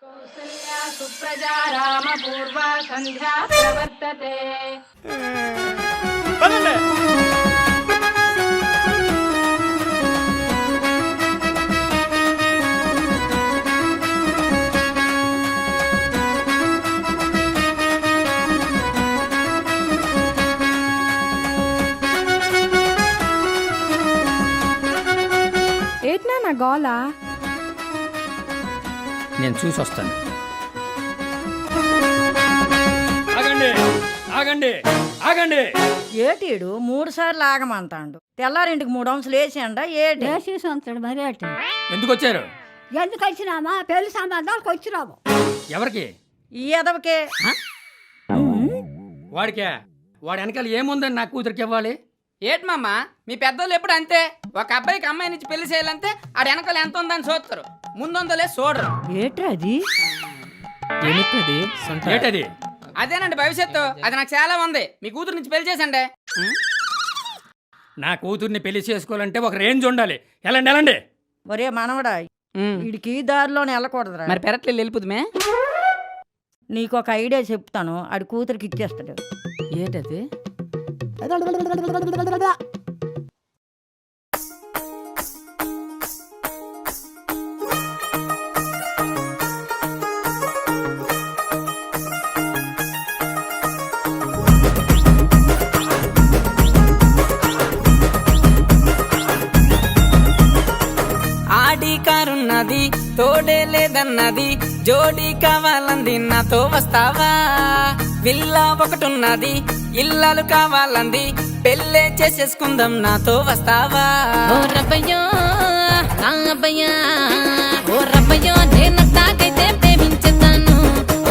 కౌసల్యా సుప్రజా రామ పూర్వ సంధ్యా ప్రవర్తతే. ఏట్నా నా గోలా? నేను చూసి వస్తాను. ఆగండి ఆగండి ఆగండి. ఏటీడు 3 సార్లు ఆగమంటాడు. తెల్లారింటికి 3 అంశాలు వేసేయండా ఏటి? వేసేసి ఉంటాడు మరి అటు. ఎందుకు వచ్చారు? ఎందుకు వచ్చినామా? పెళ్లి సంబంధాలకు వచ్చినాము. ఎవరికి? ఈ ఎదవకే. వాడికే. వాడి వెనకాల ఏముందని నా కూతురికి ఇవ్వాలి? ఏటి మామ, మీ పెద్దోళ్ళు ఎప్పుడు అంతే. ఒక అబ్బాయికి అమ్మాయి నుంచి పెళ్లి చేయాలంటే ఆడ వెనకాల ఎంత ఉందని చూస్తారు, ముందొందలే చూడరు. ఏట్రది? ఏటది? అదేనండి భవిష్యత్తు. అది నాకు చాలా ఉంది. మీ కూతురు నుంచి పెళ్లి చేసండి. నా కూతుర్ని పెళ్లి చేసుకోవాలంటే ఒక రేంజ్ ఉండాలి. వెళ్ళండి వెళ్ళండి. ఒరే మనవడా, వీడికి ఈ దారిలోనే వెళ్ళకూడదురా. మరి పెరట్లు వెళ్ళిపోతుమే. నీకు ఒక ఐడియా చెప్తాను, ఆడి కూతురికి ఇచ్చేస్తాడు. ఏటది? ఆడి కారున్నది, తోడే లేదన్నది, జోడీ కావాలంది, నాతో వస్తావా? విల్లా ఒకటున్నది, ఇల్లాలు కావాలంది, పెళ్ళే చేసేసుకుందాం, నాతో వస్తావా? ఓ రబ్బయ్యో నా అబ్బయ్యా, ఓ రబ్బయ్యో నేను తాకైతే ప్రేమించేస్తాను,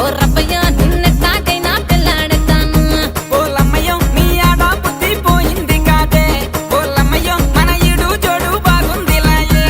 ఓ రబ్బయ్యో నిన్న తాకైనా పెళ్ళాడతాను. ఓలమ్మయ్యో నీ ఆడ బుద్ధి పోయింది కాదే, ఓలమ్మయ్యో మన ఈడు జోడు బాగుందిలాయే.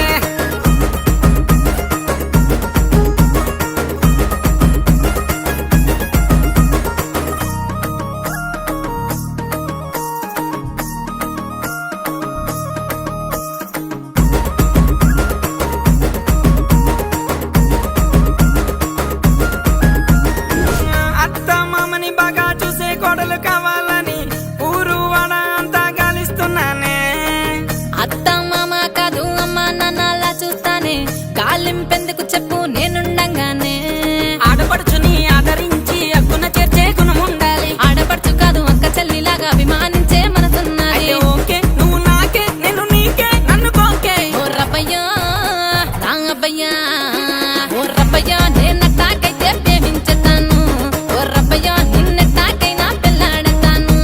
అత్త మామని బాగా చూసే కోడలు కావాలని ఊరు వాడ అంతా గాలిస్తున్నానే. అత్త మామ కాదు అమ్మ నాన్నలా చూస్తానే, గాలింపెందుకు చెప్పు నేనుండంగానే. ఆడపడుచుని ఆదరించి అక్కున చేర్చే గుణం ఉండాలి. ఆడపడుచు కాదు అక్క చెల్లిలాగా అభిమానించే మనసున్నది. అయితే ఓకే, నువ్వు నాకే నేను నీకే, నన్ను కోకే. ఓ రబ్బయ్యో నా అబ్బయ్యా, ఓ రబ్బయ్యో నేను తాకైతే ప్రేమించేస్తాను, ఓ రబ్బయ్యో నిన్న తాకైనా పెళ్ళాడతాను.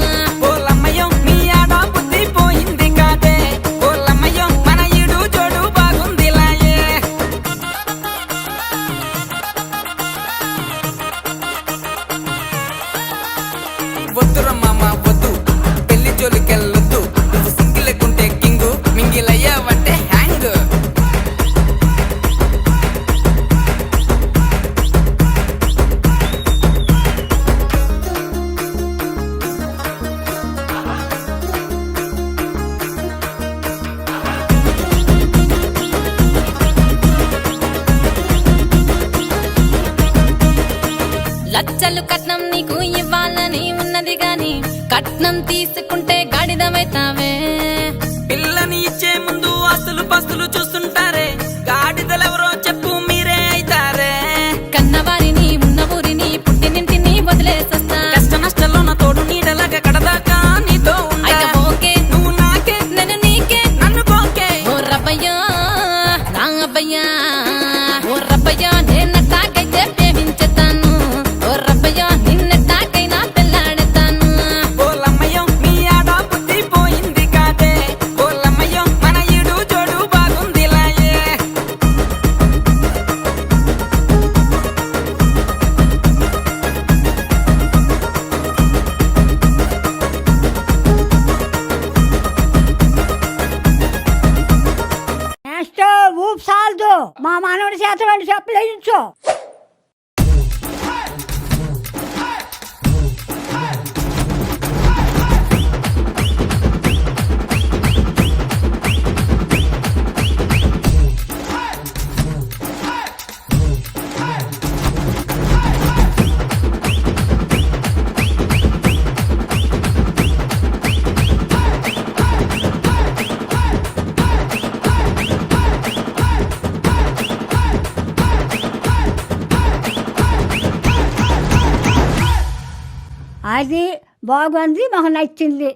ఓలమ్మయ్యో నీ ఆడ బుద్ధి పోయింది కాదే, ఓలమ్మయ్యో మన ఈడు జోడు బాగుందిలాయే. వద్దురా మామ వద్దు, పెళ్లి జోలికెళ్ళొద్దు, నువ్వు సింగిల్ లేకుంటే కింగు, మింగిలయ్యావంటే హ్యాంగ్. లచ్చలు కట్నం నీకు ఇవ్వాలని ఉన్నది గాని, కట్నం తీసుకుంటే గాడిదమైతావే. పిల్లని ఇచ్చే ముందు ఆస్తులు పాస్తులు చూస్తుంటారే, గాడిదలెవరో చెప్పు మీరే అయితారే. కన్నవారిని ఉన్న ఊరిని పుట్టినింటిని వదిలేసొస్తా, కష్ట నష్టంలో నా తోడు నీడలాగా కడదాకా నీతో అయితే ఉంటా. ఓకే నువ్వు నాకే నేను నీకే, నన్ను కోకే. ఓ రబ్బయ్యో నా అబ్బయ్యా, ఓ రబ్బయ్యో నేను తాకైతే ప్రేమించేస్తాను, ఓ రబ్బయ్యో నిన్న తాకైనా పెళ్ళాడతాను. ఓలమ్మయ్యో నీ ఆడ బుద్ధి పోయింది కాదే, ఓలమ్మయ్యో మన ఈడు జోడు బాగుందిలాయే. నెక్స్ట్ ఊపు సాల్దు, మా మనవడి చేత 2 చెప్పులు వేయించు. అది బాగుంది మాకు నచ్చింది